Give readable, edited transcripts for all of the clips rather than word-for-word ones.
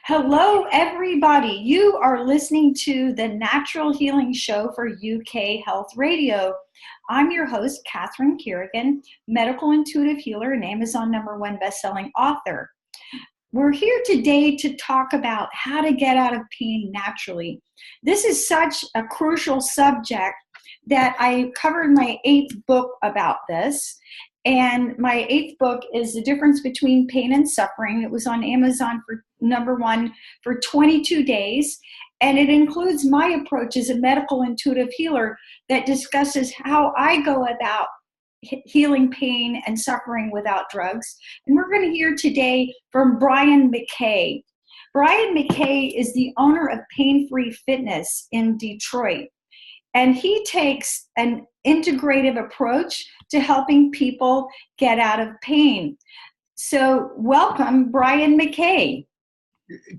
Hello, everybody. You are listening to the Natural Healing Show for UK Health Radio. I'm your host, Catherine Carrigan, medical intuitive healer and Amazon #1 bestselling author. We're here today to talk about how to get out of pain naturally. This is such a crucial subject that I covered my 8th book about this. And my 8th book is The Difference Between Pain and Suffering. It was on Amazon for #1 for 22 days. And it includes my approach as a medical intuitive healer that discusses how I go about healing pain and suffering without drugs. And we're going to hear today from Brian McKay. Brian McKay is the owner of Pain-Free Fitness in Detroit. And he takes an integrative approach to helping people get out of pain. So welcome, Brian McKay.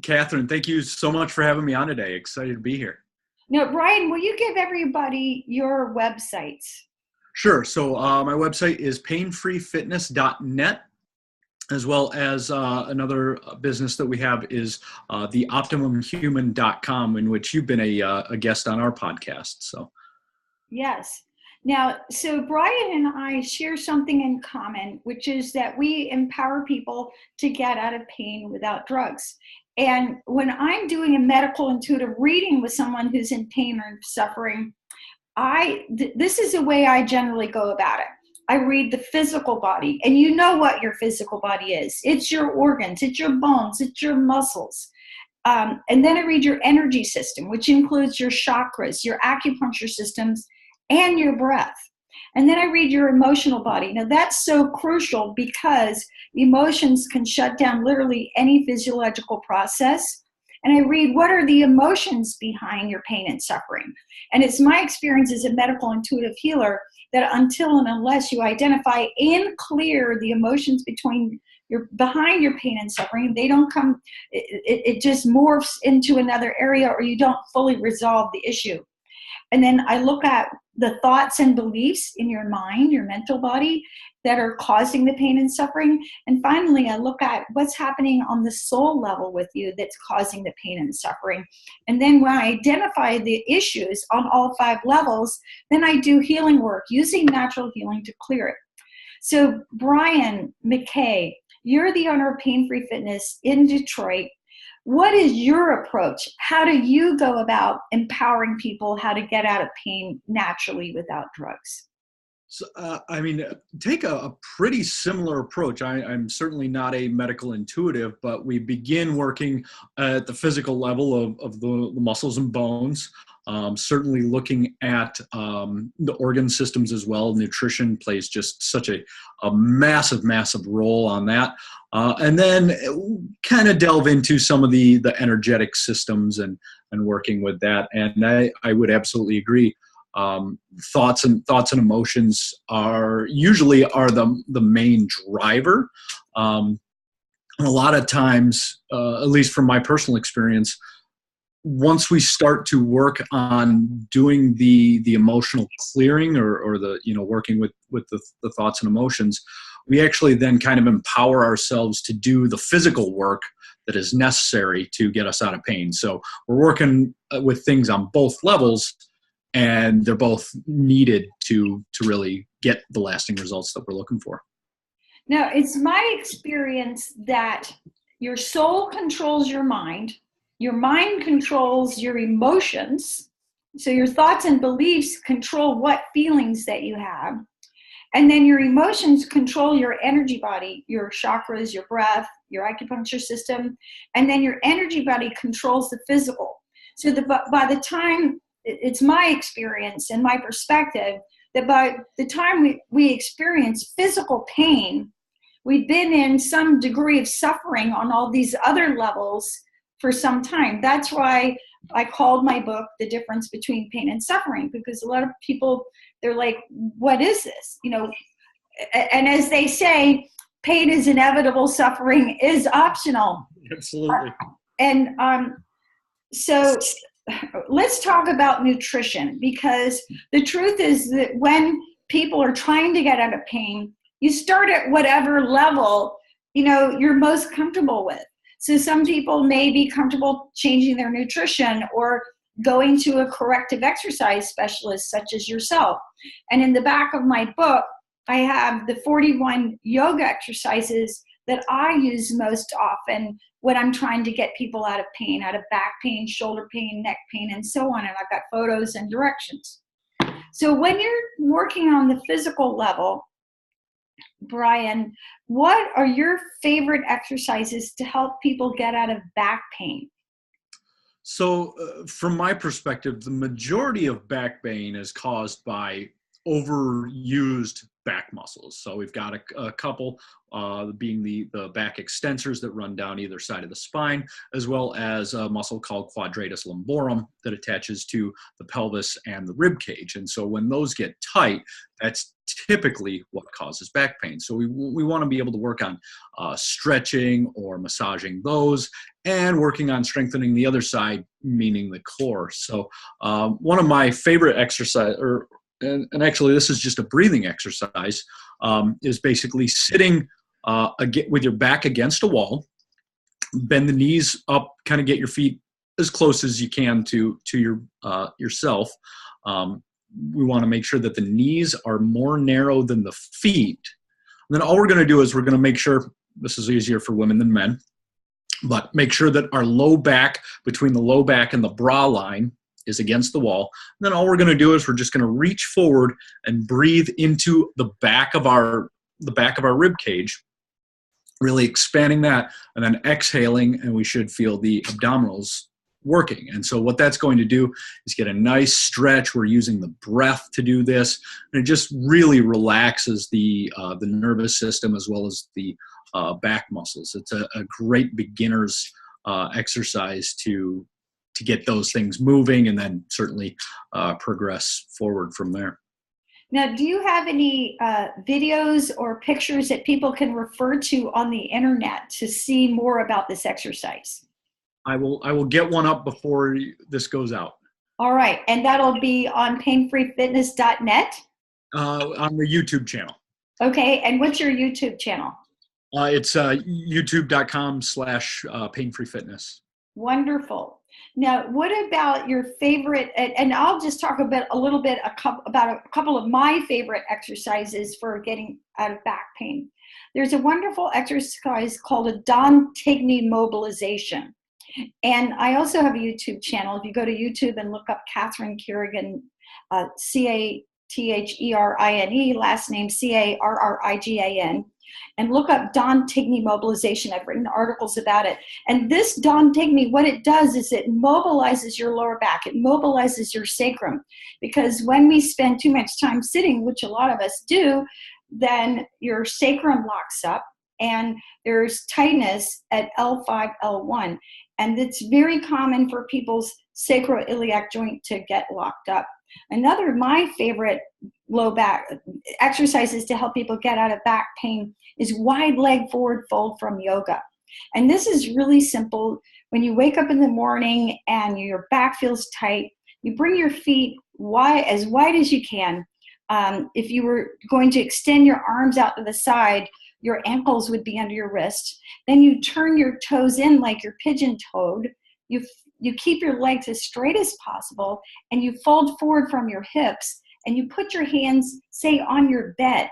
Catherine, thank you so much for having me on today. Excited to be here. Now, Brian, will you give everybody your websites? Sure. So my website is painfreefitness.net, as well as another business that we have is theoptimumhuman.com, in which you've been a guest on our podcast. So, yes. Now, so Brian and I share something in common, which is that we empower people to get out of pain without drugs. And when I'm doing a medical intuitive reading with someone who's in pain or suffering, this is the way I generally go about it. I read the physical body, and you know what your physical body is. It's your organs, it's your bones, it's your muscles. And then I read your energy system, which includes your chakras, your acupuncture systems, and your breath. And then I read your emotional body. Now that's so crucial because emotions can shut down literally any physiological process. And I read what are the emotions behind your pain and suffering. And it's my experience as a medical intuitive healer that until and unless you identify and clear the emotions behind your pain and suffering, they don't come, it just morphs into another area, or you don't fully resolve the issue. And then I look at the thoughts and beliefs in your mind, your mental body, that are causing the pain and suffering. And finally, I look at what's happening on the soul level with you that's causing the pain and suffering. And then when I identify the issues on all 5 levels, then I do healing work using natural healing to clear it. So Brian McKay, you're the owner of Pain-Free Fitness in Detroit. What is your approach? How do you go about empowering people how to get out of pain naturally without drugs? So, take a pretty similar approach. I'm certainly not a medical intuitive, but we begin working at the physical level of the muscles and bones, certainly looking at the organ systems as well. Nutrition plays just such a massive, massive role on that. And then kind of delve into some of the energetic systems and working with that. And I would absolutely agree. Thoughts and emotions are usually the main driver. And a lot of times, at least from my personal experience, once we start to work on doing the emotional clearing or the working with the thoughts and emotions, we actually then kind of empower ourselves to do the physical work that is necessary to get us out of pain. So we're working with things on both levels, and they're both needed to really get the lasting results that we're looking for. Now, it's my experience that your soul controls your mind controls your emotions, so your thoughts and beliefs control what feelings that you have, and then your emotions control your energy body, your chakras, your breath, your acupuncture system, and then your energy body controls the physical. So by the time, it's my experience and my perspective, that by the time we experience physical pain, we've been in some degree of suffering on all these other levels for some time. That's why I called my book The Difference Between Pain and Suffering, because a lot of people, they're like, what is this? And as they say, pain is inevitable, suffering is optional. Absolutely. So let's talk about nutrition, because the truth is that when people are trying to get out of pain, you start at whatever level you're most comfortable with. So some people may be comfortable changing their nutrition or going to a corrective exercise specialist such as yourself. And in the back of my book, I have the 41 yoga exercises that I use most often when I'm trying to get people out of pain, out of back pain, shoulder pain, neck pain, and so on. And I've got photos and directions. So when you're working on the physical level, Brian, what are your favorite exercises to help people get out of back pain? So, from my perspective, the majority of back pain is caused by overused back muscles. So we've got a couple, being the back extensors that run down either side of the spine, as well as a muscle called quadratus lumborum that attaches to the pelvis and the rib cage. And so when those get tight, that's typically what causes back pain. So we want to be able to work on stretching or massaging those, and working on strengthening the other side, meaning the core. So one of my favorite exercise, and actually this is just a breathing exercise, is basically sitting with your back against a wall, bend the knees up, kind of get your feet as close as you can to yourself. We want to make sure that the knees are more narrow than the feet. And then all we're going to do is we're going to make sure, this is easier for women than men, but make sure that our low back, between the low back and the bra line, is against the wall. And then all we're going to do is we're just going to reach forward and breathe into the back of our rib cage, really expanding that, and then exhaling, and we should feel the abdominals working. And so what that's going to do is get a nice stretch. We're using the breath to do this, and it just really relaxes the nervous system as well as the back muscles. It's a great beginner's exercise to get those things moving, and then certainly progress forward from there. Now, do you have any videos or pictures that people can refer to on the internet to see more about this exercise? I will get one up before this goes out. All right, and that'll be on painfreefitness.net? On the YouTube channel. Okay, and what's your YouTube channel? It's youtube.com/painfreefitness. Wonderful. Now, what about your favorite, and I'll just talk about a couple of my favorite exercises for getting out of back pain. There's a wonderful exercise called a Don-Tigny mobilization. And I also have a YouTube channel. If you go to YouTube and look up Catherine Carrigan, Cathherine, last name Carrigan, and look up Don-Tigny mobilization. I've written articles about it. And this Don-Tigny, what it does is it mobilizes your lower back. It mobilizes your sacrum. Because when we spend too much time sitting, which a lot of us do, then your sacrum locks up and there's tightness at L5, L1. And it's very common for people's sacroiliac joint to get locked up. Another of my favorite low back exercises to help people get out of back pain is wide leg forward fold from yoga. And this is really simple. When you wake up in the morning and your back feels tight, you bring your feet as wide as you can. If you were going to extend your arms out to the side, your ankles would be under your wrist. Then you turn your toes in like you're pigeon-toed. You keep your legs as straight as possible, and you fold forward from your hips, and you put your hands, say, on your bed.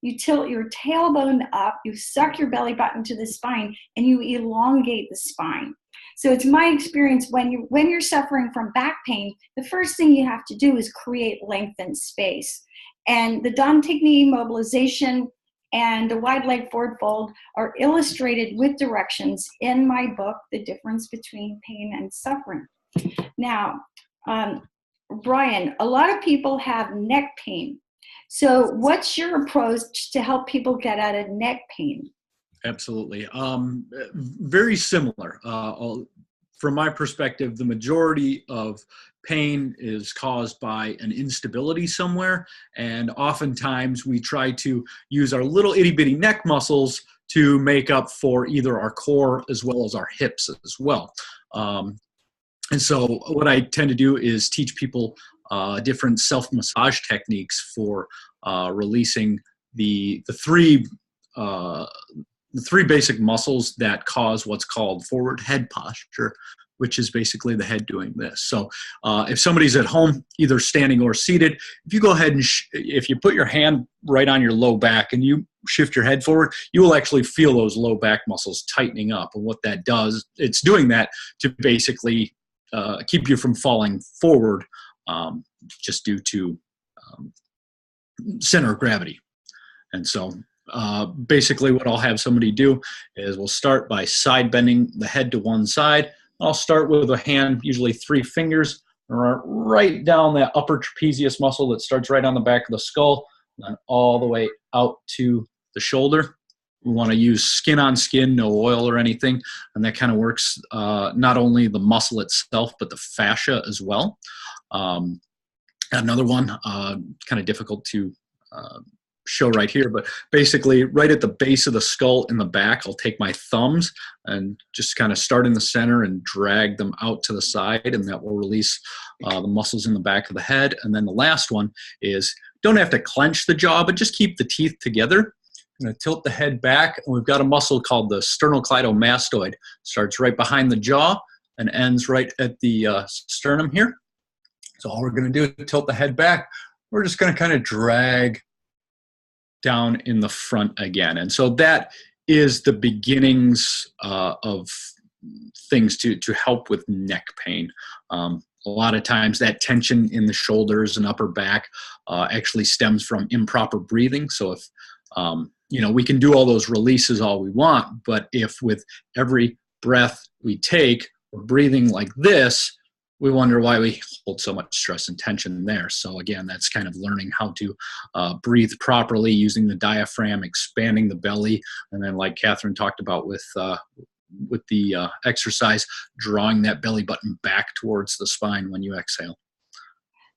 You tilt your tailbone up, you suck your belly button to the spine, and you elongate the spine. So it's my experience when you're suffering from back pain, the first thing you have to do is create length and space. And the Don-Tigny mobilization and the wide leg forward fold are illustrated with directions in my book, The Difference Between Pain and Suffering. Now, Brian, a lot of people have neck pain. So what's your approach to help people get out of neck pain? Absolutely. Very similar. From my perspective, the majority of pain is caused by an instability somewhere. And oftentimes we try to use our little itty bitty neck muscles to make up for either our core as well as our hips as well. And so what I tend to do is teach people different self-massage techniques for releasing the three the three basic muscles that cause what's called forward head posture, which is basically the head doing this. So if somebody's at home, either standing or seated, if you go ahead and if you put your hand right on your low back and you shift your head forward, you will actually feel those low back muscles tightening up. And what that does, it's doing that to basically keep you from falling forward, just due to center of gravity. And so basically what I'll have somebody do is we'll start by side bending the head to one side. I'll start with a hand, usually 3 fingers, right down that upper trapezius muscle that starts right on the back of the skull, and all the way out to the shoulder. We want to use skin on skin, no oil or anything, and that kind of works not only the muscle itself, but the fascia as well. Another one, kind of difficult to show right here, but basically right at the base of the skull in the back, I'll take my thumbs and just kind of start in the center and drag them out to the side, and that will release the muscles in the back of the head. And then the last one is, don't have to clench the jaw, but just keep the teeth together. I'm going to tilt the head back, and we've got a muscle called the sternocleidomastoid. Starts right behind the jaw and ends right at the sternum here. So all we're going to do is tilt the head back. We're just going to kind of drag down in the front again. And so that is the beginnings of things to help with neck pain. A lot of times that tension in the shoulders and upper back actually stems from improper breathing. So if, we can do all those releases all we want, but if with every breath we take, we're breathing like this, we wonder why we hold so much stress and tension there. So again, that's kind of learning how to breathe properly using the diaphragm, expanding the belly, and then like Catherine talked about with the exercise, drawing that belly button back towards the spine when you exhale.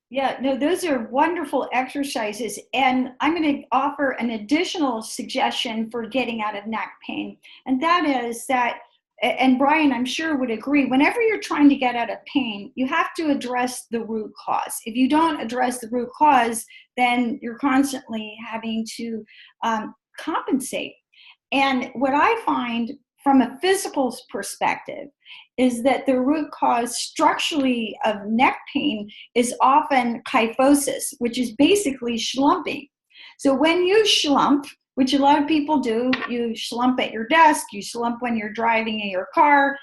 Yeah, no, those are wonderful exercises. And I'm going to offer an additional suggestion for getting out of neck pain. And that is that, and Brian, I'm sure would agree, whenever you're trying to get out of pain, you have to address the root cause. If you don't address the root cause, then you're constantly having to compensate. And what I find from a physical perspective is that the root cause structurally of neck pain is often kyphosis, which is basically slumping. So when you slump, which a lot of people do, you slump at your desk, you slump when you're driving in your car,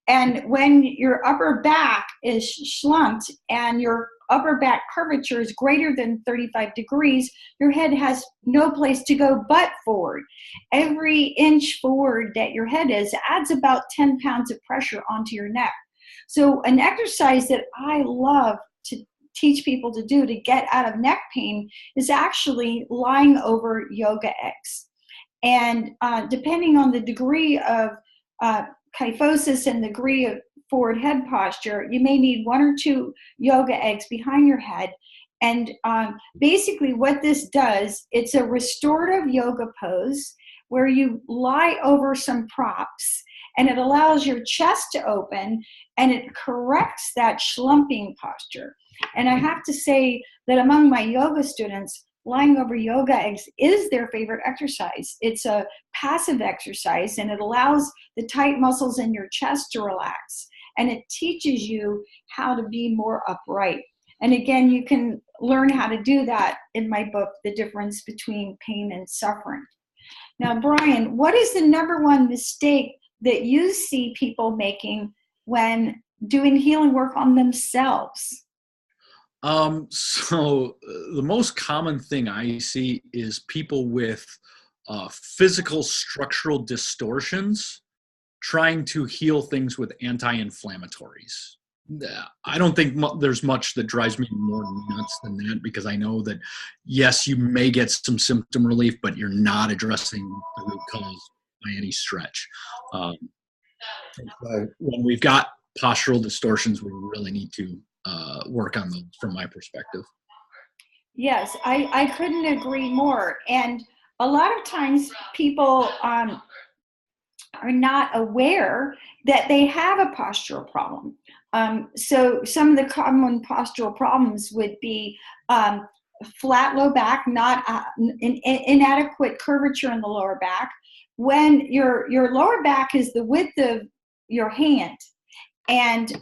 and when your upper back is slumped and your upper back curvature is greater than 35 degrees, your head has no place to go but forward. Every inch forward that your head is adds about 10 pounds of pressure onto your neck. So an exercise that I love to teach people to do to get out of neck pain is actually lying over yoga eggs. And depending on the degree of kyphosis and the degree of forward head posture, you may need 1 or 2 yoga eggs behind your head. And basically what this does, it's a restorative yoga pose where you lie over some props, and it allows your chest to open, and it corrects that slumping posture. And I have to say that among my yoga students, lying over yoga eggs is their favorite exercise. It's a passive exercise, and it allows the tight muscles in your chest to relax. And it teaches you how to be more upright. And again, you can learn how to do that in my book, The Difference Between Pain and Suffering. Now, Brian, what is the #1 mistake that you see people making when doing healing work on themselves? So the most common thing I see is people with physical structural distortions trying to heal things with anti-inflammatories. I don't think there's much that drives me more nuts than that, because I know that, yes, you may get some symptom relief, but you're not addressing the root cause by any stretch. When we've got postural distortions, we really need to work on those from my perspective. Yes, I couldn't agree more. And a lot of times people are not aware that they have a postural problem. So some of the common postural problems would be flat low back, not inadequate curvature in the lower back, when your lower back is the width of your hand. And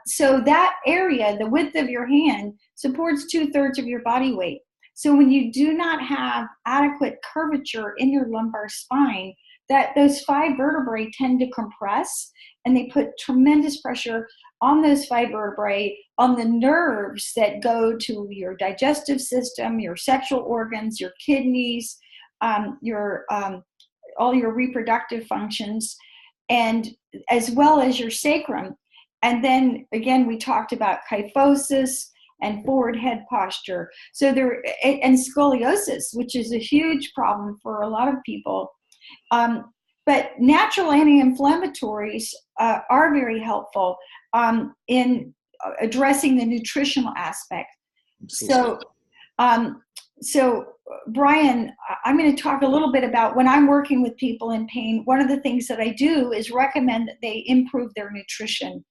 so that area, the width of your hand, supports 2/3 of your body weight. So when you do not have adequate curvature in your lumbar spine, that those 5 vertebrae tend to compress, and they put tremendous pressure on those 5 vertebrae, on the nerves that go to your digestive system, your sexual organs, your kidneys, your all your reproductive functions, and as well as your sacrum. And then again, we talked about kyphosis and forward head posture. So there, and scoliosis, which is a huge problem for a lot of people. But natural anti-inflammatories are very helpful in addressing the nutritional aspect. So, so Brian, I'm going to talk a little bit about when I'm working with people in pain. One of the things that I do is recommend that they improve their nutrition.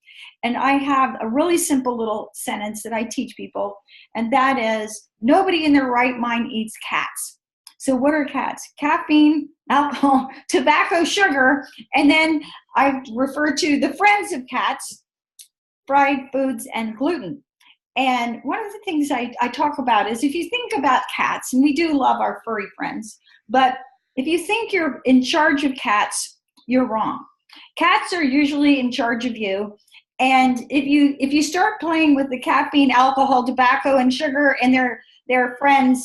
And I have a really simple little sentence that I teach people, and that is, nobody in their right mind eats cats. So what are cats? Caffeine, alcohol, tobacco, sugar, and then I refer to the friends of cats, fried foods, and gluten. And one of the things I talk about is, if you think about cats, and we do love our furry friends, but if you think you're in charge of cats, you're wrong. Cats are usually in charge of you. And if you start playing with the caffeine, alcohol, tobacco, and sugar and their friends,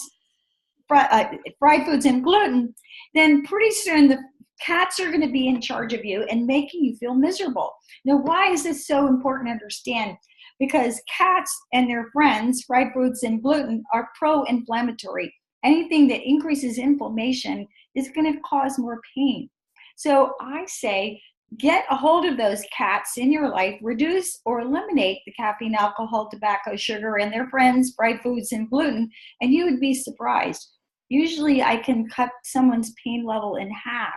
fried foods and gluten, then pretty soon the cats are going to be in charge of you and making you feel miserable. Now, why is this so important to understand? Because cats and their friends, fried foods and gluten, are pro-inflammatory. Anything that increases inflammation is going to cause more pain. So I say, get a hold of those cats in your life, reduce or eliminate the caffeine, alcohol, tobacco, sugar, and their friends, fried foods, and gluten, and you would be surprised. Usually I can cut someone's pain level in half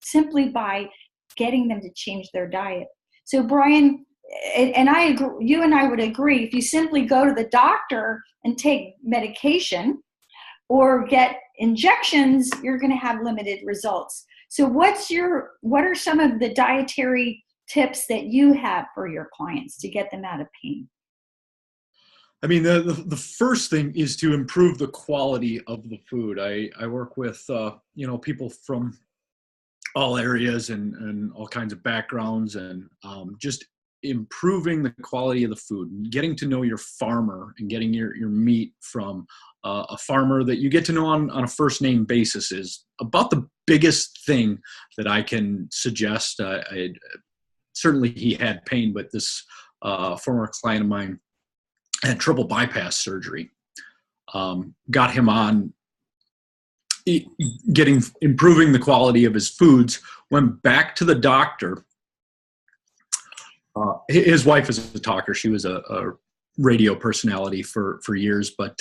simply by getting them to change their diet. So Brian, and I agree, you and I would agree, if you simply go to the doctor and take medication or get injections, you're going to have limited results. So what are some of the dietary tips that you have for your clients to get them out of pain? I mean, the first thing is to improve the quality of the food. I work with, people from all areas and all kinds of backgrounds, and just improving the quality of the food, getting to know your farmer and getting your meat from a farmer that you get to know on a first name basis is about the biggest thing that I can suggest. Certainly he had pain, but this former client of mine had triple bypass surgery. Got him on improving the quality of his foods, went back to the doctor. His wife is a talker. She was a radio personality for years, but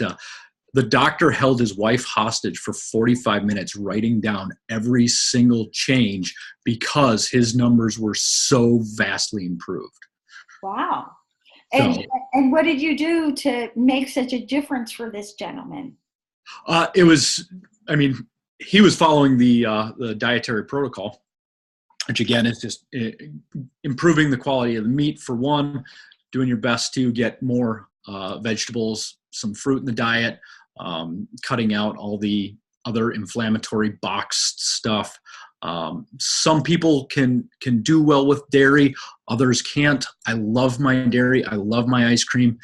the doctor held his wife hostage for 45 minutes, writing down every single change because his numbers were so vastly improved. Wow. And what did you do to make such a difference for this gentleman? He was following the dietary protocol, which again is just improving the quality of the meat for one, doing your best to get more vegetables, some fruit in the diet, cutting out all the other inflammatory boxed stuff. Some people can do well with dairy, others can't. I love my dairy. I love my ice cream.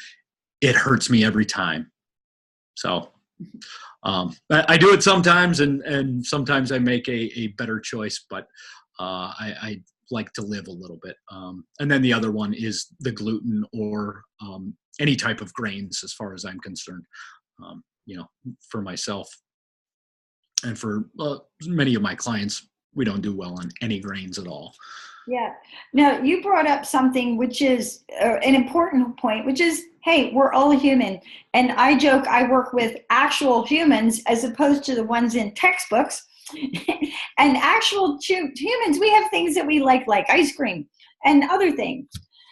It hurts me every time. So I do it sometimes, and sometimes I make a better choice, but I like to live a little bit. And then the other one is the gluten or any type of grains, as far as I'm concerned. For myself and for many of my clients, we don't do well on any grains at all. Yeah. Now, you brought up something which is an important point, which is, hey, we're all human. And I joke I work with actual humans as opposed to the ones in textbooks. And actual humans, we have things that we like ice cream and other things.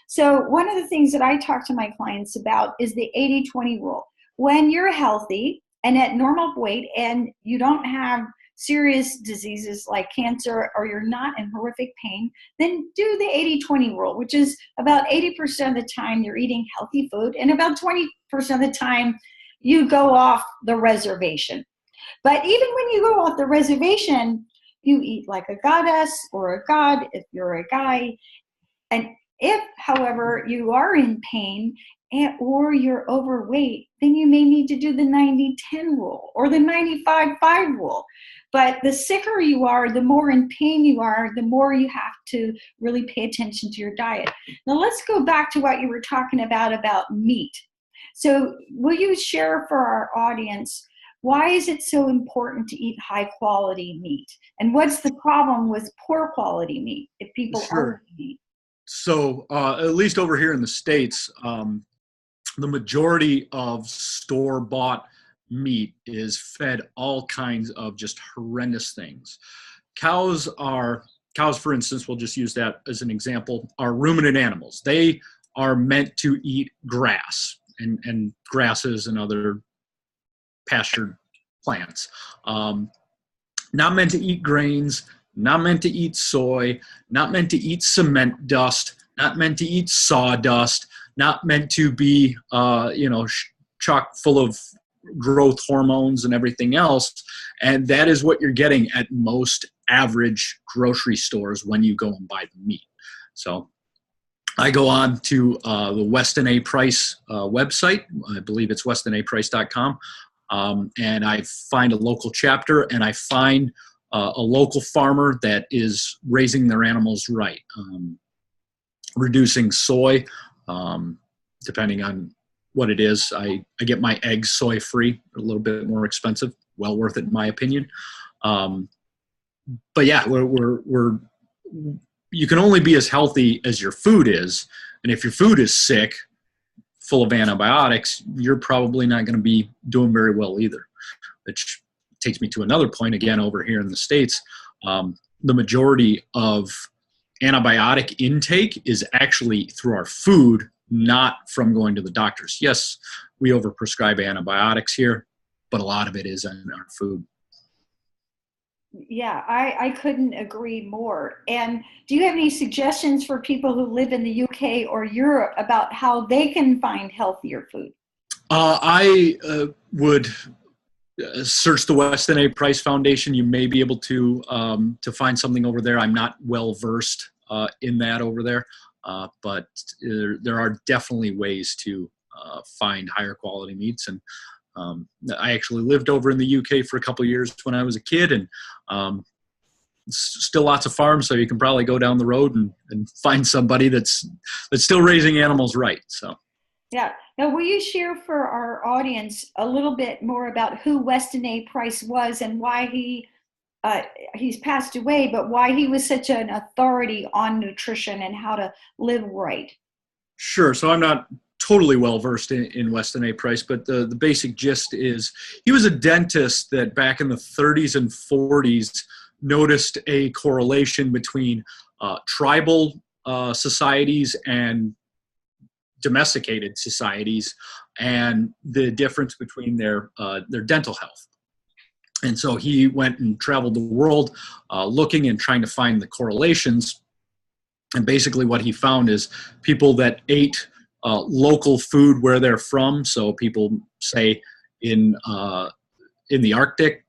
So one of the things that I talk to my clients about is the 80-20 rule. When you're healthy and at normal weight and you don't have serious diseases like cancer, or you're not in horrific pain, then do the 80-20 rule, which is about 80% of the time you're eating healthy food, and about 20% of the time you go off the reservation. But even when you go off the reservation, you eat like a goddess or a god if you're a guy. And if, however, you are in pain or you're overweight, then you may need to do the 90-10 rule or the 95-5 rule. But the sicker you are, the more in pain you are, the more you have to really pay attention to your diet. Now let's go back to what you were talking about meat. So will you share for our audience, why is it so important to eat high quality meat? And what's the problem with poor quality meat if people Sure. overeat? So at least over here in the States, the majority of store-bought meat is fed all kinds of just horrendous things. Cows, for instance, we'll just use that as an example, are ruminant animals. They are meant to eat grass and grasses and other pastured plants. Not meant to eat grains, not meant to eat soy, not meant to eat cement dust, not meant to eat sawdust, not meant to be, chock full of growth hormones and everything else. And that is what you're getting at most average grocery stores when you go and buy the meat. So I go on to the Weston A. Price website. I believe it's westonaprice.com. And I find a local chapter, and I find a local farmer that is raising their animals right, reducing soy, depending on what it is. I get my eggs soy free, a little bit more expensive, well worth it in my opinion. But yeah, you can only be as healthy as your food is, and if your food is sick, full of antibiotics, you're probably not going to be doing very well either. Which takes me to another point again over here in the States. The majority of antibiotic intake is actually through our food, not from going to the doctors. Yes, we overprescribe antibiotics here, but a lot of it is in our food. Yeah, I couldn't agree more. And do you have any suggestions for people who live in the UK or Europe about how they can find healthier food? I would search the Weston A. Price Foundation. You may be able to find something over there. I'm not well versed in that over there, but there are definitely ways to find higher quality meats. And I actually lived over in the UK for a couple of years when I was a kid, and still lots of farms, so you can probably go down the road and find somebody that's still raising animals right. So. Yeah. Now, will you share for our audience a little bit more about who Weston A. Price was and why he's passed away, but why he was such an authority on nutrition and how to live right? Sure. So I'm not totally well versed in Weston A. Price, but the basic gist is he was a dentist that back in the 30s and 40s noticed a correlation between tribal societies and domesticated societies and the difference between their dental health. And so he went and traveled the world looking and trying to find the correlations. And basically what he found is people that ate local food where they're from, so people say in the Arctic,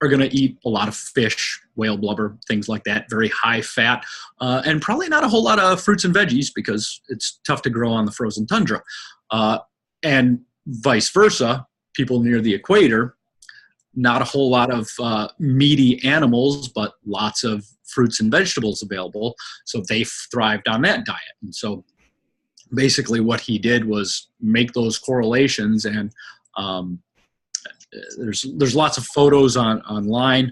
are going to eat a lot of fish, whale blubber, things like that, very high fat, and probably not a whole lot of fruits and veggies because it's tough to grow on the frozen tundra. And vice versa, people near the equator, not a whole lot of meaty animals, but lots of fruits and vegetables available, so they thrived on that diet. And so basically what he did was make those correlations, and there's lots of photos online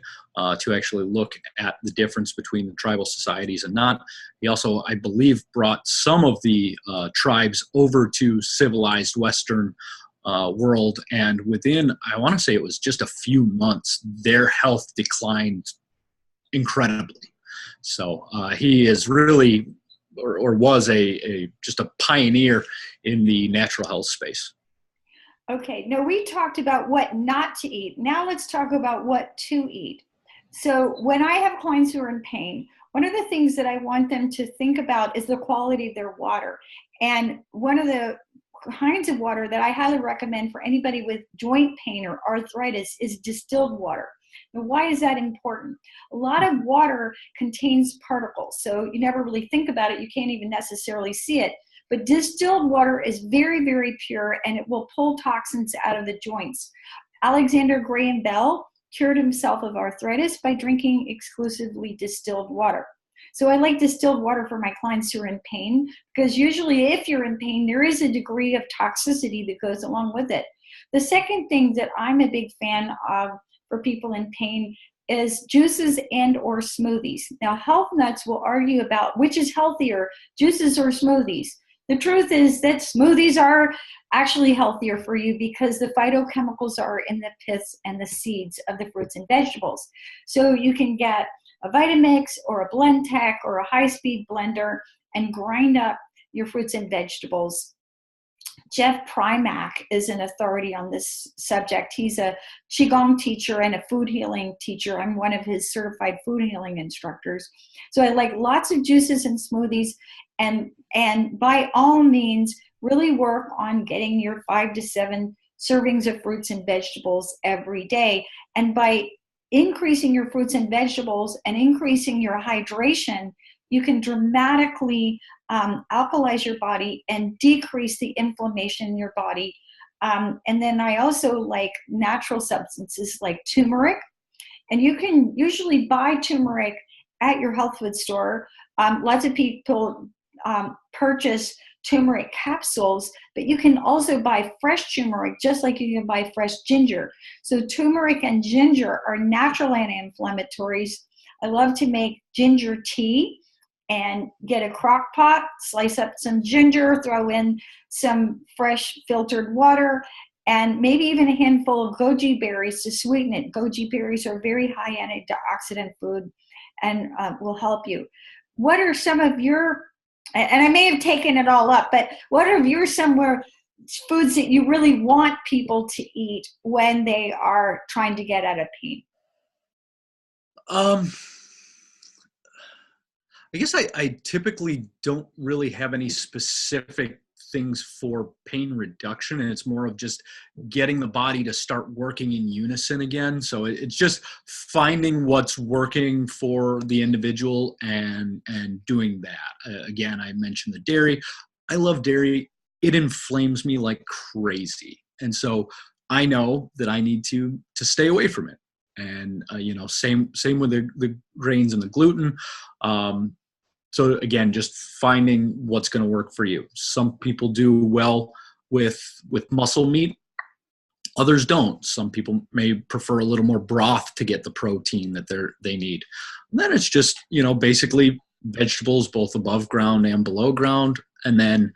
to actually look at the difference between the tribal societies and not. He also, I believe, brought some of the tribes over to civilized Western world, and within, I want to say it was just a few months, their health declined incredibly. So he is really, or was just a pioneer in the natural health space. Okay, now we talked about what not to eat. Now let's talk about what to eat. So when I have clients who are in pain, one of the things that I want them to think about is the quality of their water. And one of the kinds of water that I highly recommend for anybody with joint pain or arthritis is distilled water. Now, why is that important? A lot of water contains particles, so you never really think about it. You can't even necessarily see it. But distilled water is very, very pure, and it will pull toxins out of the joints. Alexander Graham Bell cured himself of arthritis by drinking exclusively distilled water. So I like distilled water for my clients who are in pain, because usually if you're in pain, there is a degree of toxicity that goes along with it. The second thing that I'm a big fan of for people in pain is juices and or smoothies. Now, health nuts will argue about which is healthier, juices or smoothies. The truth is that smoothies are actually healthier for you because the phytochemicals are in the pits and the seeds of the fruits and vegetables. So you can get a Vitamix or a Blendtec or a high-speed blender and grind up your fruits and vegetables. Jeff Primack is an authority on this subject. He's a Qigong teacher and a food healing teacher. I'm one of his certified food healing instructors. So I like lots of juices and smoothies, and by all means, really work on getting your 5 to 7 servings of fruits and vegetables every day. And by increasing your fruits and vegetables and increasing your hydration, you can dramatically alkalize your body and decrease the inflammation in your body. And then I also like natural substances like turmeric. And you can usually buy turmeric at your health food store. Lots of people purchase turmeric capsules, but you can also buy fresh turmeric just like you can buy fresh ginger. So turmeric and ginger are natural anti-inflammatories. I love to make ginger tea and get a crock pot, slice up some ginger, throw in some fresh filtered water, and maybe even a handful of goji berries to sweeten it. Goji berries are very high antioxidant food and will help you. What are some of your, and I may have taken it all up, but what are your foods that you really want people to eat when they are trying to get out of pain? I guess I typically don't really have any specific things for pain reduction, and it's more of just getting the body to start working in unison again. So it's just finding what's working for the individual and doing that. Again, I mentioned the dairy. I love dairy. It inflames me like crazy, and so I know that I need to stay away from it. And same with the grains and the gluten. So again, just finding what's going to work for you. Some people do well with muscle meat, others don't. Some people may prefer a little more broth to get the protein that they need. And then it's just basically vegetables both above ground and below ground, and then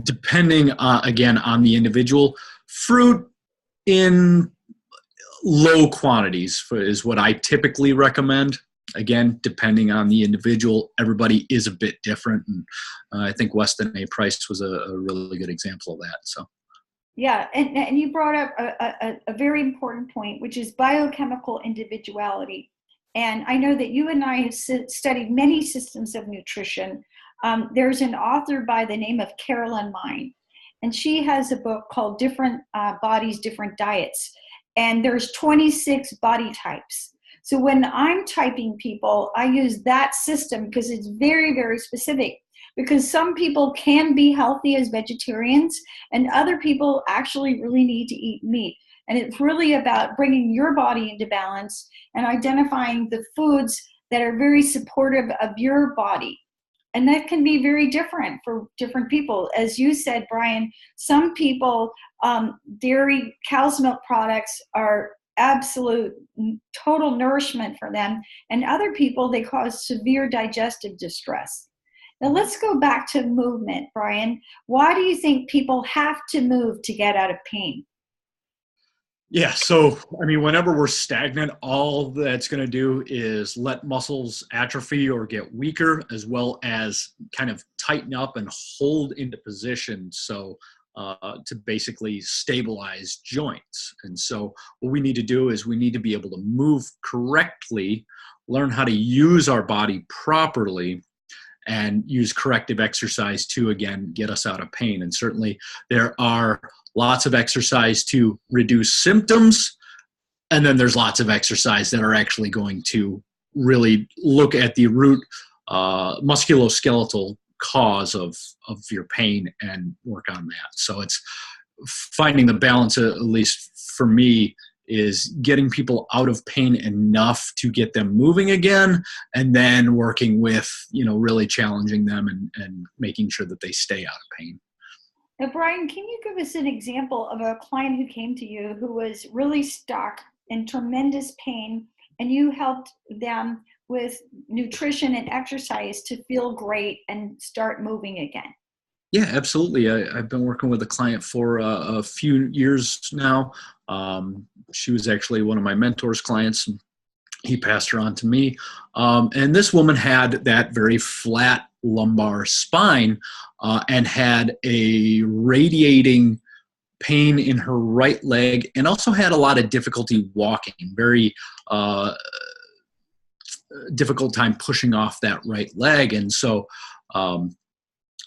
depending again on the individual, fruit in low quantities is what I typically recommend. Again, depending on the individual, everybody is a bit different. And I think Weston A. Price was a really good example of that. So, yeah, and you brought up a very important point, which is biochemical individuality. And I know that you and I have studied many systems of nutrition. There's an author by the name of Carolyn Mine, and she has a book called Different Bodies, Different Diets. And there's 26 body types. So when I'm typing people, I use that system because it's very, very specific. Because some people can be healthy as vegetarians, and other people actually really need to eat meat. And it's really about bringing your body into balance and identifying the foods that are very supportive of your body. And that can be very different for different people. As you said, Brian, some people, dairy, cow's milk products are absolute total nourishment for them. And other people, they cause severe digestive distress. Now let's go back to movement, Brian. Why do you think people have to move to get out of pain? yeah, so I mean, whenever we're stagnant, all that's going to do is let muscles atrophy or get weaker, as well as kind of tighten up and hold into position. So to basically stabilize joints. And so what we need to do is we need to be able to move correctly, learn how to use our body properly, and use corrective exercise to, again, get us out of pain. And certainly there are lots of exercise to reduce symptoms, and then there's lots of exercise that are actually going to really look at the root musculoskeletal cause of your pain and work on that. So it's finding the balance, at least for me, is getting people out of pain enough to get them moving again, and then working with, really challenging them and making sure that they stay out of pain. Now, Brian, can you give us an example of a client who came to you who was really stuck in tremendous pain, and you helped them with nutrition and exercise to feel great and start moving again? Yeah, absolutely. I've been working with a client for a few years now. She was actually one of my mentor's clients. He passed her on to me. And this woman had that very flat lumbar spine and had a radiating pain in her right leg, and also had a lot of difficulty walking, very difficult time pushing off that right leg. And so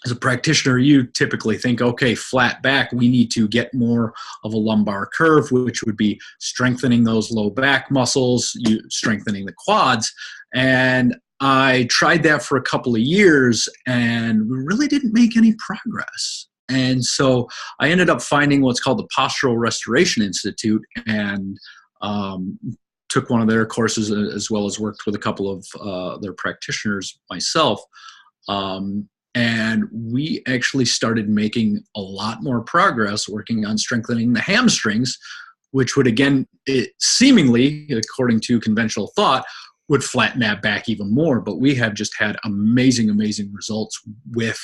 as a practitioner, you typically think, okay, flat back, we need to get more of a lumbar curve, which would be strengthening those low back muscles, strengthening the quads. And I tried that for a couple of years and really didn't make any progress. And so I ended up finding what's called the Postural Restoration Institute, and took one of their courses, as well as worked with a couple of their practitioners myself. And we actually started making a lot more progress working on strengthening the hamstrings, which would, again, seemingly, according to conventional thought, would flatten that back even more. But we have just had amazing, amazing results with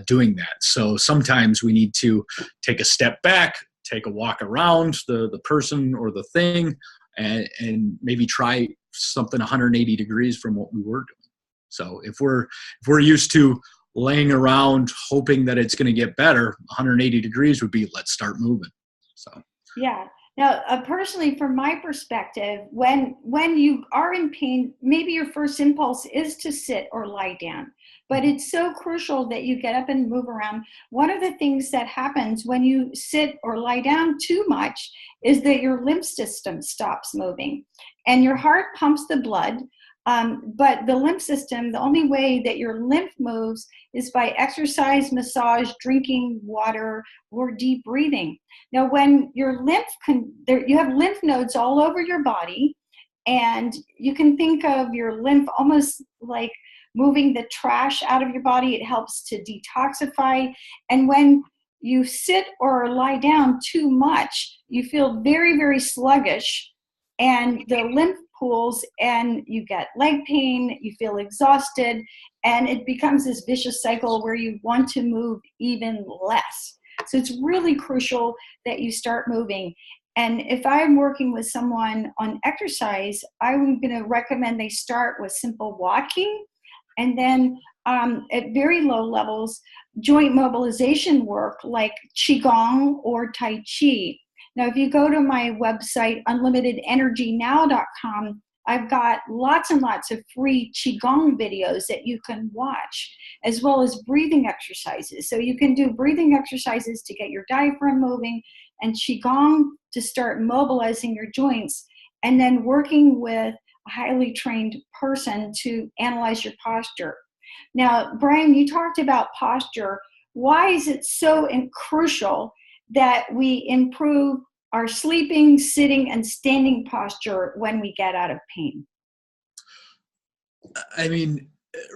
doing that. So sometimes we need to take a step back, take a walk around the person or the thing, and maybe try something 180 degrees from what we were doing. So if we're used to laying around hoping that it's going to get better, 180 degrees would be, let's start moving. So yeah. Now, personally, from my perspective, when you are in pain, maybe your first impulse is to sit or lie down, but it's so crucial that you get up and move around. One of the things that happens when you sit or lie down too much is that your lymph system stops moving, and your heart pumps the blood. But the lymph system, the only way that your lymph moves is by exercise, massage, drinking water, or deep breathing. Now, when your you have lymph nodes all over your body, and you can think of your lymph almost like moving the trash out of your body. It helps to detoxify. And when you sit or lie down too much, you feel very, very sluggish, and the lymph pools, and you get leg pain, you feel exhausted, and it becomes this vicious cycle where you want to move even less. So it's really crucial that you start moving. And if I'm working with someone on exercise, I'm going to recommend they start with simple walking, and then at very low levels, joint mobilization work like Qigong or Tai Chi. Now, if you go to my website, unlimitedenergynow.com, I've got lots and lots of free Qigong videos that you can watch, as well as breathing exercises. So you can do breathing exercises to get your diaphragm moving, and Qigong to start mobilizing your joints, and then working with a highly trained person to analyze your posture. Now, Brian, you talked about posture. Why is it so crucial that we improve our sleeping, sitting, and standing posture when we get out of pain? I mean,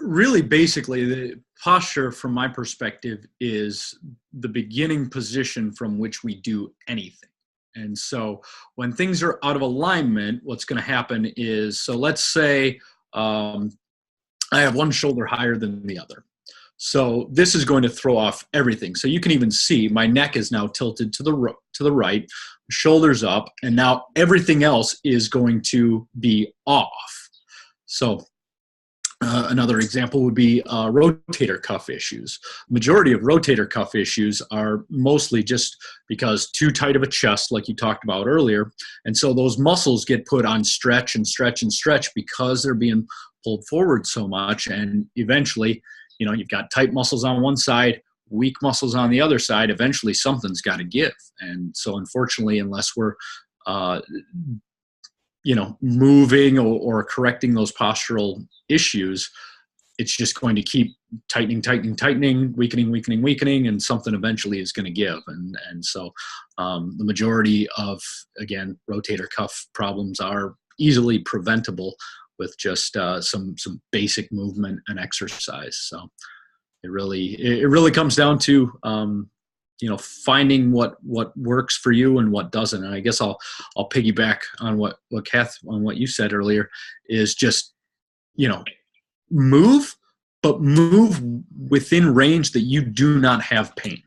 really, basically, the posture, from my perspective, is the beginning position from which we do anything. And so when things are out of alignment, what's going to happen is, so let's say I have one shoulder higher than the other. So this is going to throw off everything. So you can even see my neck is now tilted to the right, shoulders up, and now everything else is going to be off. So Another example would be rotator cuff issues. Majority of rotator cuff issues are mostly just because too tight of a chest, like you talked about earlier. And so those muscles get put on stretch and stretch and stretch because they're being pulled forward so much. And eventually, you know, you've got tight muscles on one side, weak muscles on the other side. Eventually something's got to give. And so unfortunately, unless we're moving or correcting those postural issues, it's just going to keep tightening, weakening, and something eventually is going to give. And so the majority of, again, rotator cuff problems are easily preventable with just some basic movement and exercise. So it really comes down to finding what works for you and what doesn't. And I guess I'll piggyback on what you said earlier, is just, move, but move within range that you do not have pain.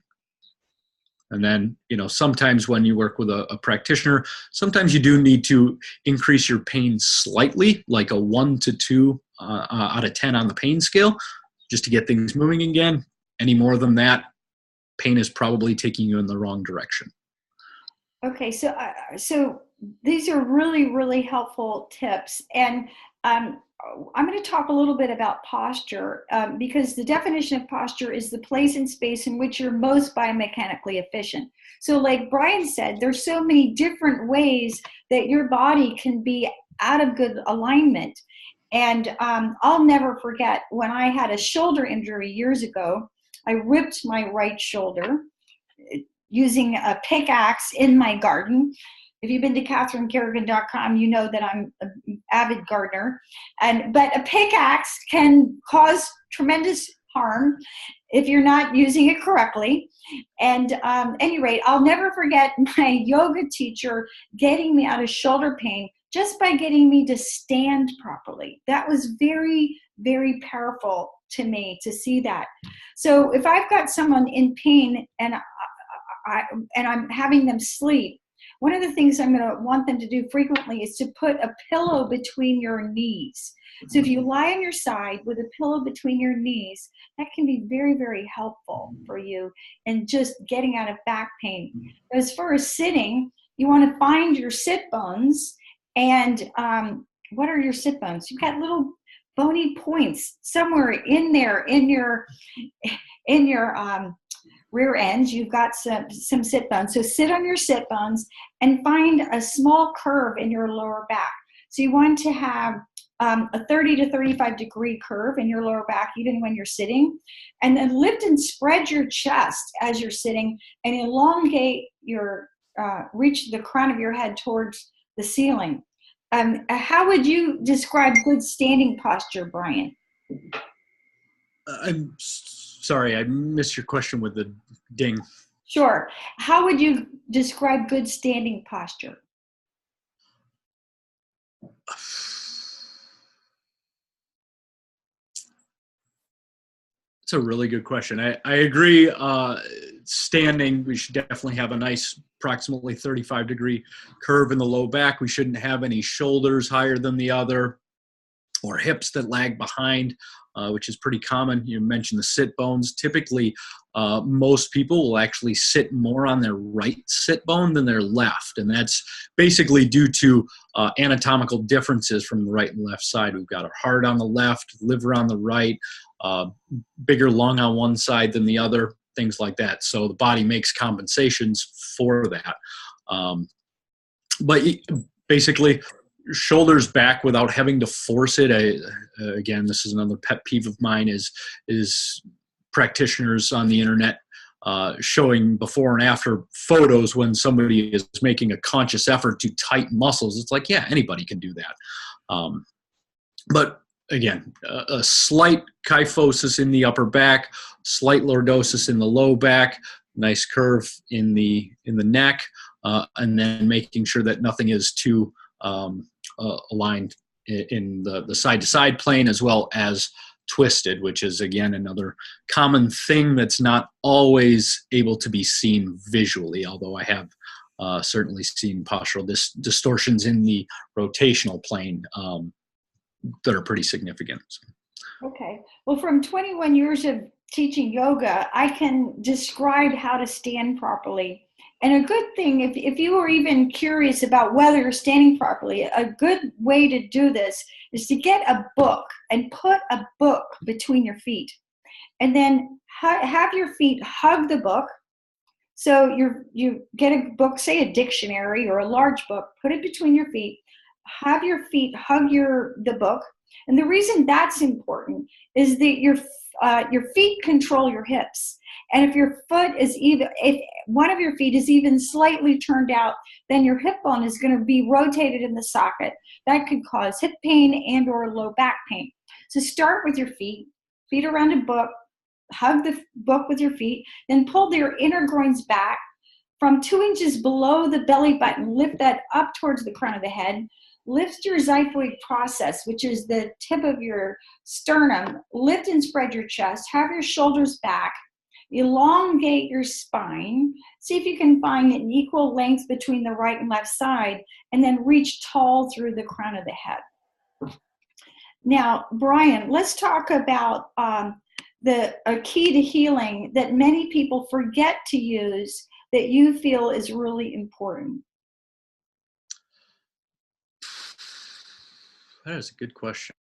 And then, sometimes when you work with a practitioner, sometimes you do need to increase your pain slightly, like a 1 to 2 out of 10 on the pain scale, just to get things moving again. Any more than that, pain is probably taking you in the wrong direction. Okay, so these are really, really helpful tips. And I'm going to talk a little bit about posture, because the definition of posture is the place and space in which you're most biomechanically efficient. So like Brian said, there's so many different ways that your body can be out of good alignment. And I'll never forget when I had a shoulder injury years ago. I ripped my right shoulder using a pickaxe in my garden. If you've been to CatherineCarrigan.com, you know that I'm an avid gardener. But a pickaxe can cause tremendous harm if you're not using it correctly. And at any rate, I'll never forget my yoga teacher getting me out of shoulder pain just by getting me to stand properly. That was very, very powerful to me to see that. So if I've got someone in pain and I'm having them sleep, one of the things I'm going to want them to do frequently is to put a pillow between your knees. So if you lie on your side with a pillow between your knees, that can be very, very helpful for you in just getting out of back pain. As far as sitting, you want to find your sit bones. And what are your sit bones? You've got little bony points somewhere in there in your rear ends. You've got some sit bones. So sit on your sit bones and find a small curve in your lower back. So you want to have a 30 to 35 degree curve in your lower back, even when you're sitting. And then lift and spread your chest as you're sitting and elongate your, reach the crown of your head towards the ceiling. How would you describe good standing posture, Brian? I'm sorry, I missed your question with the ding. Sure. How would you describe good standing posture? It's a really good question. I agree. Standing, we should definitely have a nice approximately 35 degree curve in the low back. We shouldn't have any shoulders higher than the other or hips that lag behind, which is pretty common. You mentioned the sit bones. Typically, most people will actually sit more on their right sit bone than their left. And that's basically due to anatomical differences from the right and left side. We've got our heart on the left, liver on the right, bigger lung on one side than the other, things like that. So the body makes compensations for that. But basically, shoulders back without having to force it. Again, this is another pet peeve of mine is practitioners on the internet showing before and after photos when somebody is making a conscious effort to tighten muscles. It's like, yeah, anybody can do that. But again, a slight kyphosis in the upper back, slight lordosis in the low back, nice curve in the neck, and then making sure that nothing is too aligned in the side-to-side plane, as well as twisted, which is, again, another common thing that's not always able to be seen visually, although I have certainly seen postural distortions in the rotational plane that are pretty significant. Okay. Well, from 21 years of teaching yoga, I can describe how to stand properly. And a good thing, if you were even curious about whether you're standing properly, a good way to do this is to get a book and put a book between your feet. And then have your feet hug the book. So you get a book, say a dictionary or a large book, put it between your feet, have your feet hug the book. And the reason that's important is that your feet control your hips. And if your foot is if one of your feet is even slightly turned out, then your hip bone is going to be rotated in the socket. That could cause hip pain and or low back pain. So start with your feet around a book, hug the book with your feet, then pull your inner groins back from 2 inches below the belly button. Lift that up towards the crown of the head. Lift your xiphoid process, which is the tip of your sternum. Lift and spread your chest. Have your shoulders back. Elongate your spine. See if you can find an equal length between the right and left side, and then reach tall through the crown of the head. Now, Brian, let's talk about a key to healing that many people forget to use that you feel is really important. That is a good question.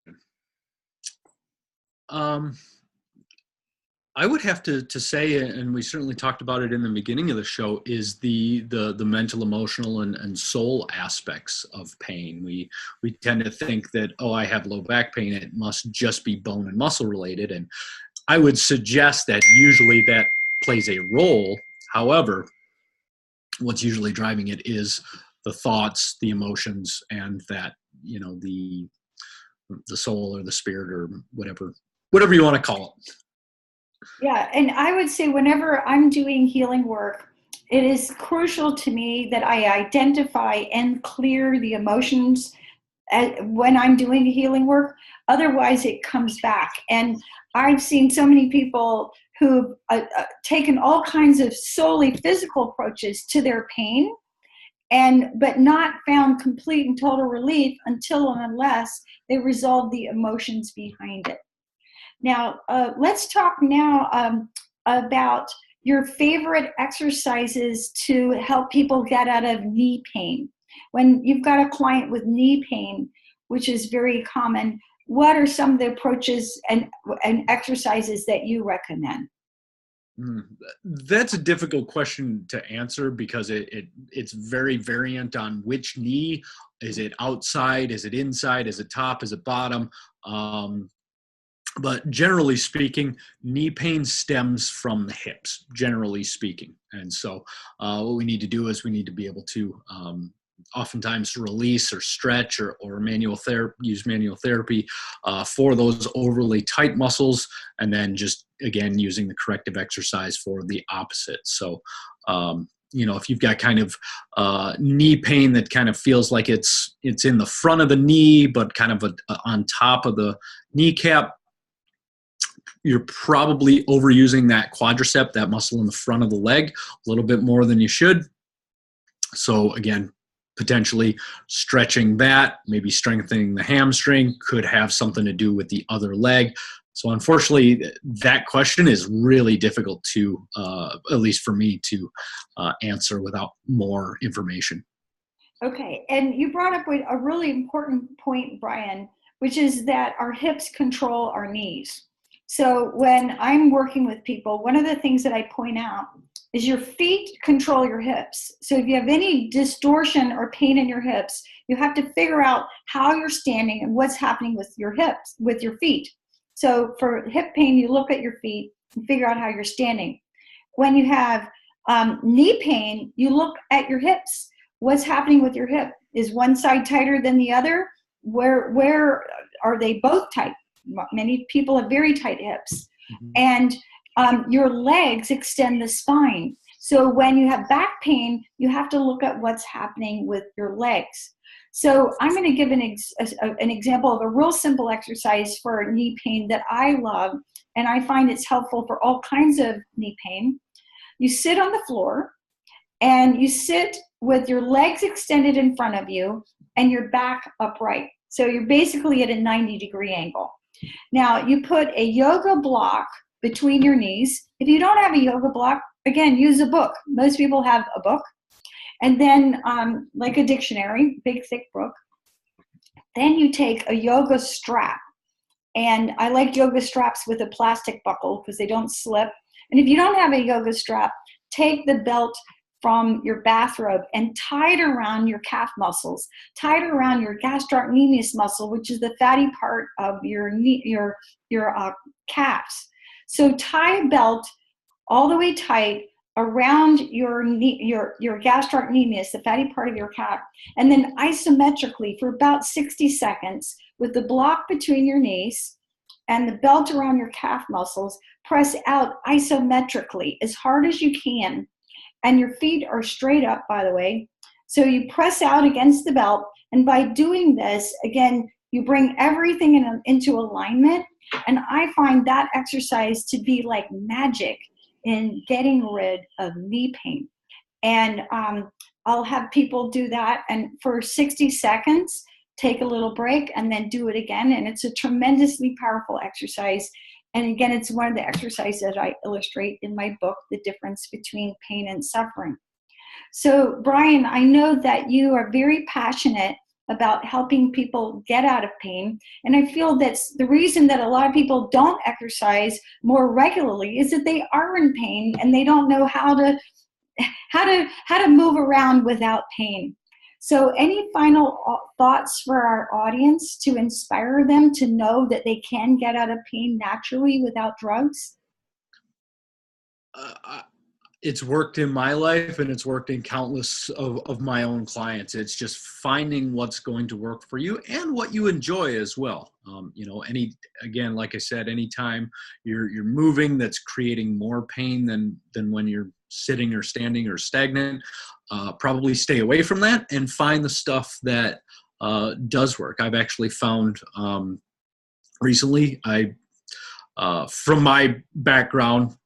I would have to say, and we certainly talked about it in the beginning of the show, is the mental, emotional, and soul aspects of pain. We tend to think that, oh, I have low back pain, it must just be bone and muscle related, and I would suggest that usually that plays a role. However, what's usually driving it is the thoughts, the emotions, and that, the soul or the spirit or whatever you want to call it. Yeah, and I would say whenever I'm doing healing work, it is crucial to me that I identify and clear the emotions when I'm doing healing work. Otherwise, it comes back. And I've seen so many people who've taken all kinds of solely physical approaches to their pain, but not found complete and total relief until and unless they resolve the emotions behind it. Now, let's talk now about your favorite exercises to help people get out of knee pain. When you've got a client with knee pain, which is very common, what are some of the approaches and exercises that you recommend? That's a difficult question to answer because it's very variant on which knee. Is it outside? Is it inside? Is it top? Is it bottom? But generally speaking, knee pain stems from the hips, generally speaking. And so what we need to do is we need to be able to oftentimes release or stretch or use manual therapy for those overly tight muscles, and then just, again, using the corrective exercise for the opposite. So, if you've got kind of knee pain that kind of feels like it's in the front of the knee, but kind of on top of the kneecap, you're probably overusing that quadricep, that muscle in the front of the leg, a little bit more than you should. So again, potentially stretching that, maybe strengthening the hamstring could have something to do with the other leg. So unfortunately, that question is really difficult to, at least for me, to answer without more information. Okay, and you brought up a really important point, Brian, which is that our hips control our knees. So when I'm working with people, one of the things that I point out is your feet control your hips. So if you have any distortion or pain in your hips, you have to figure out how you're standing and what's happening with your hips, with your feet. So for hip pain, you look at your feet and figure out how you're standing. When you have knee pain, you look at your hips. What's happening with your hip? Is one side tighter than the other? Where are they both tight? Many people have very tight hips. And your legs extend the spine. So when you have back pain, you have to look at what's happening with your legs. So I'm going to give an example of a real simple exercise for knee pain that I love, and I find it's helpful for all kinds of knee pain. You sit on the floor, and you sit with your legs extended in front of you and your back upright. So you're basically at a 90-degree angle. Now, you put a yoga block between your knees. If you don't have a yoga block, again, use a book. Most people have a book. And then, like a dictionary, big, thick book. Then you take a yoga strap. And I like yoga straps with a plastic buckle because they don't slip. And if you don't have a yoga strap, take the belt from your bathrobe and tie it around your calf muscles, tie it around your gastrocnemius muscle, which is the fatty part of your knee, your calves. So tie a belt all the way tight around your knee, your gastrocnemius, the fatty part of your calf, and then isometrically for about 60 seconds with the block between your knees and the belt around your calf muscles, press out isometrically as hard as you can. And your feet are straight up, by the way. So you press out against the belt. And by doing this, again, you bring everything into alignment. And I find that exercise to be like magic in getting rid of knee pain. And I'll have people do that. And for 60 seconds, take a little break and then do it again. And it's a tremendously powerful exercise. And again, it's one of the exercises that I illustrate in my book, The Difference Between Pain and Suffering. So, Brian, I know that you are very passionate about helping people get out of pain. And I feel that's the reason that a lot of people don't exercise more regularly is that they are in pain and they don't know how to move around without pain. So any final thoughts for our audience to inspire them to know that they can get out of pain naturally without drugs? It's worked in my life and it's worked in countless of my own clients. It's just finding what's going to work for you and what you enjoy as well. Again, like I said, anytime you're moving that's creating more pain than when you're sitting or standing or stagnant, probably stay away from that and find the stuff that does work. I've actually found recently, from my background,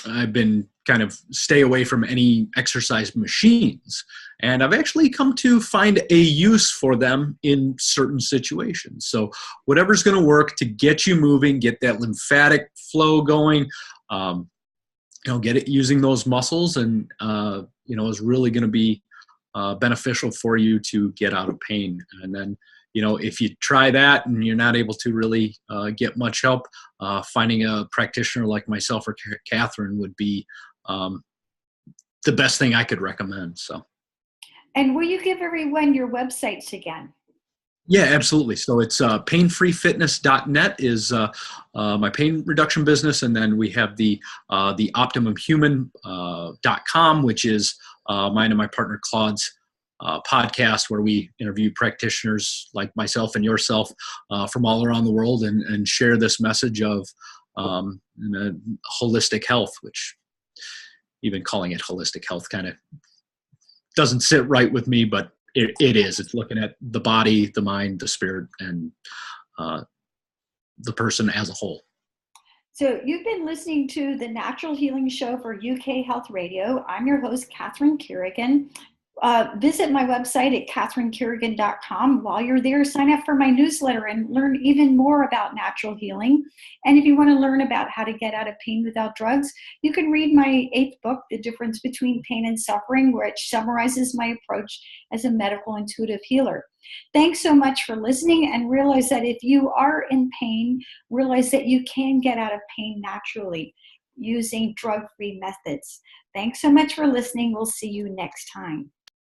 I've been kind of stay away from any exercise machines. And I've actually come to find a use for them in certain situations. So whatever's going to work to get you moving, get that lymphatic flow going, get it using those muscles and, is really going to be beneficial for you to get out of pain. And then, if you try that and you're not able to really get much help, finding a practitioner like myself or Catherine would be the best thing I could recommend. So. And will you give everyone your websites again? Yeah, absolutely. So it's painfreefitness.net is my pain reduction business. And then we have the optimumhuman.com, which is mine and my partner Claude's podcast, where we interview practitioners like myself and yourself from all around the world and share this message of holistic health, which even calling it holistic health kind of doesn't sit right with me, but it is. It's looking at the body, the mind, the spirit, and the person as a whole. So you've been listening to the Natural Healing Show for UK Health Radio. I'm your host, Catherine Carrigan. Visit my website at catherinecarrigan.com. While you're there, sign up for my newsletter and learn even more about natural healing. And if you want to learn about how to get out of pain without drugs, you can read my 8th book, The Difference Between Pain and Suffering, which summarizes my approach as a medical intuitive healer. Thanks so much for listening, and realize that if you are in pain, realize that you can get out of pain naturally using drug-free methods. Thanks so much for listening. We'll see you next time.